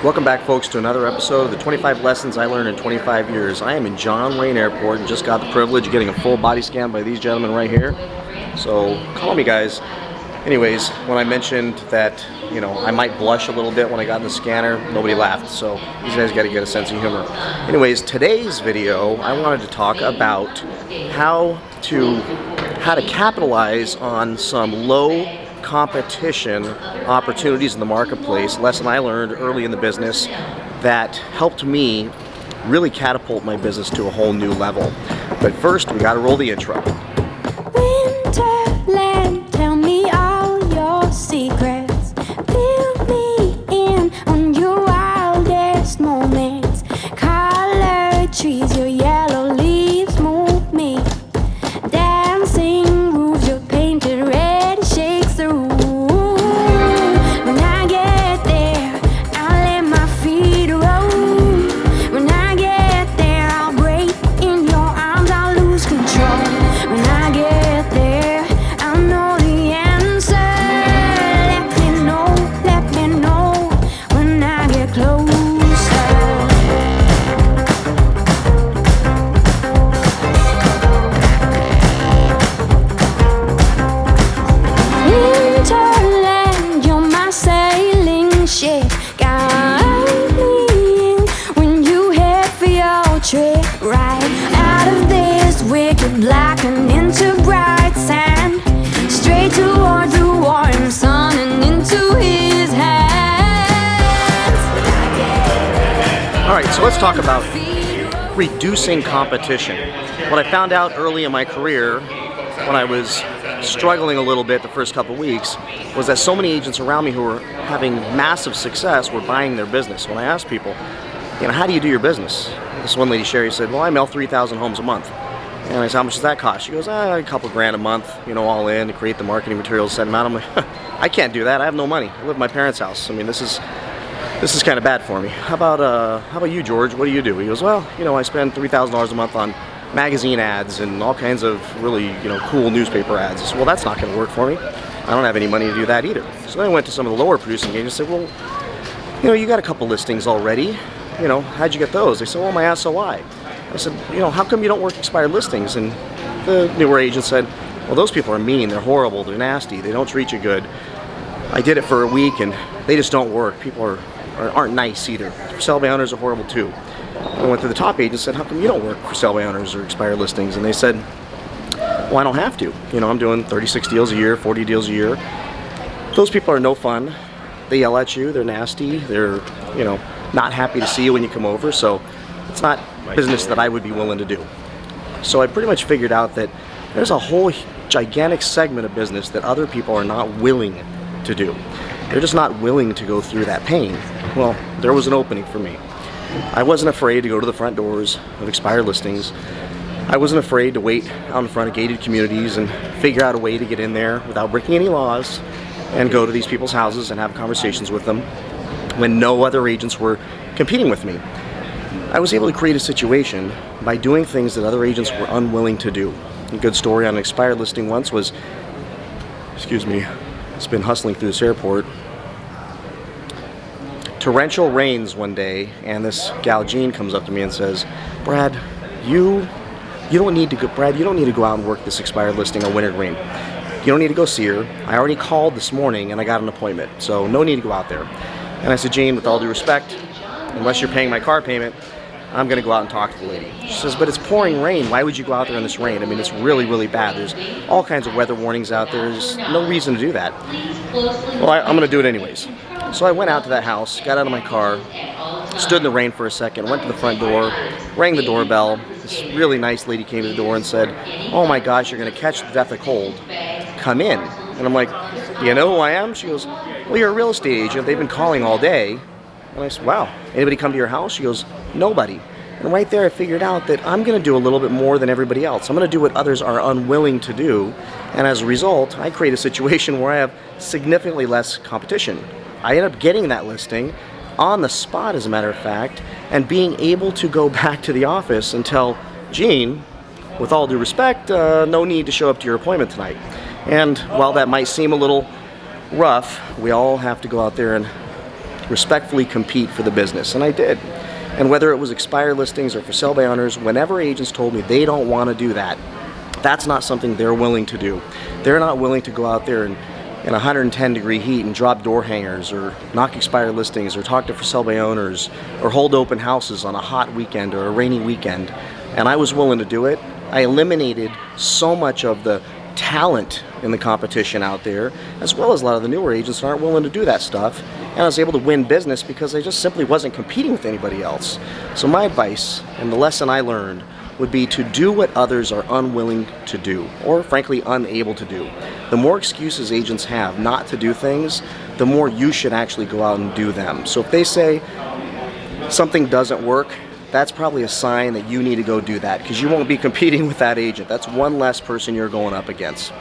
Welcome back, folks, to another episode of the 25 Lessons I Learned in 25 Years. I am in John Wayne Airport and just got the privilege of getting a full body scan by these gentlemen right here. So call me, guys. Anyways, when I mentioned that, I might blush a little bit when I got in the scanner, nobody laughed. So these guys got to get a sense of humor. Anyways, today's video, I wanted to talk about how to capitalize on some low competition opportunities in the marketplace. Lesson I learned early in the business that helped me really catapult my business to a whole new level. But first, we got to roll the intro. Winterland, tell me all your secrets. Fill me in on your wildest moments. Colored trees, your yellow leaves move me. Dancing roofs, your painted red shakes the room. When I get there, I'll let my feet roll. When I get there, I'll break in your arms, I'll lose control. When I get there, I'll know the answer. Let me know when I get closer. Winterland, you're my sailing ship. Guide me in when you head for your trip. Right out of this wicked black and into bright sand. Straight toward the warm sun and into his hands. All right, so let's talk about reducing competition. What I found out early in my career, when I was struggling a little bit the first couple of weeks, was that so many agents around me who were having massive success were buying their business. When I asked people, how do you do your business? This one lady, Sherry, said, well, I mail 3,000 homes a month. And I said, how much does that cost? She goes, a couple grand a month, all in to create the marketing materials, send them out. I'm like, I can't do that. I have no money. I live in my parents' house. This is kind of bad for me. How about you, George? What do you do? He goes, well, I spend $3,000 a month on magazine ads and all kinds of really, cool newspaper ads. I said, well, that's not going to work for me. I don't have any money to do that either. So then I went to some of the lower producing agents and said, well, you got a couple listings already. How'd you get those? They said, well, my SOI. I said, how come you don't work expired listings? And the newer agent said, well, those people are mean, they're horrible, they're nasty, they don't treat you good. I did it for a week and they just don't work. People aren't nice either. For sale by owners are horrible too. I went to the top agent and said, how come you don't work for sale by owners or expired listings? And they said, well, I don't have to. I'm doing 36 deals a year, 40 deals a year. Those people are no fun. They yell at you, they're nasty, they're, not happy to see you when you come over, so it's not business that I would be willing to do. So I pretty much figured out that there's a whole gigantic segment of business that other people are not willing to do. They're just not willing to go through that pain. Well, there was an opening for me. I wasn't afraid to go to the front doors of expired listings. I wasn't afraid to wait out in front of gated communities and figure out a way to get in there without breaking any laws and go to these people's houses and have conversations with them when no other agents were competing with me. I was able to create a situation by doing things that other agents were unwilling to do. A good story on an expired listing once was, it's been hustling through this airport. Torrential rains one day, and this gal Jean comes up to me and says, Brad, you don't need to go out and work this expired listing on wintergreen. You don't need to go see her. I already called this morning and I got an appointment, so no need to go out there. And I said, Jean, with all due respect, unless you're paying my car payment, I'm going to go out and talk to the lady. She says, but it's pouring rain. Why would you go out there in this rain? It's really, really bad. There's all kinds of weather warnings out there. There's no reason to do that. Well, I'm going to do it anyways. So I went out to that house, got out of my car, stood in the rain for a second, went to the front door, rang the doorbell. This really nice lady came to the door and said, oh my gosh, you're going to catch the death of cold. Come in. And I'm like, do you know who I am? She goes, well, you're a real estate agent. They've been calling all day. And I said, wow, anybody come to your house? She goes, nobody. And right there I figured out that I'm going to do a little bit more than everybody else. I'm going to do what others are unwilling to do. And as a result, I create a situation where I have significantly less competition. I end up getting that listing on the spot, as a matter of fact, and being able to go back to the office and tell Jean, with all due respect, no need to show up to your appointment tonight. And while that might seem a little rough, we all have to go out there and respectfully compete for the business, and I did. And whether it was expired listings or for sale by owners, whenever agents told me they don't want to do that, that's not something they're willing to do. They're not willing to go out there and in 110-degree heat and drop door hangers or knock expired listings or talk to for sale by owners or hold open houses on a hot weekend or a rainy weekend. And I was willing to do it. I eliminated so much of the talent in the competition out there, as well as a lot of the newer agents that aren't willing to do that stuff. And I was able to win business because I just simply wasn't competing with anybody else. So my advice and the lesson I learned would be to do what others are unwilling to do, or frankly unable to do. The more excuses agents have not to do things, the more you should actually go out and do them. So if they say something doesn't work, that's probably a sign that you need to go do that, because you won't be competing with that agent. That's one less person you're going up against.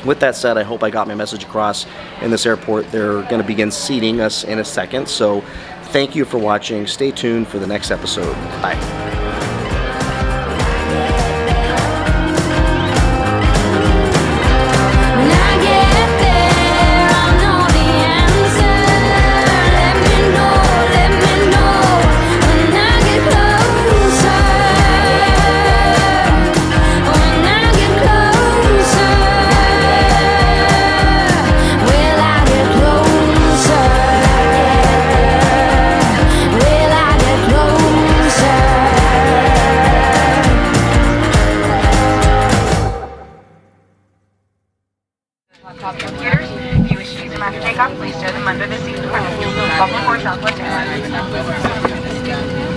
With that said, I hope I got my message across in this airport. They're going to begin seating us in a second, so thank you for watching. Stay tuned for the next episode. Bye. Computers, if you wish to use them after takeoff, please stow them under the seat. Welcome aboard Southwest Airlines.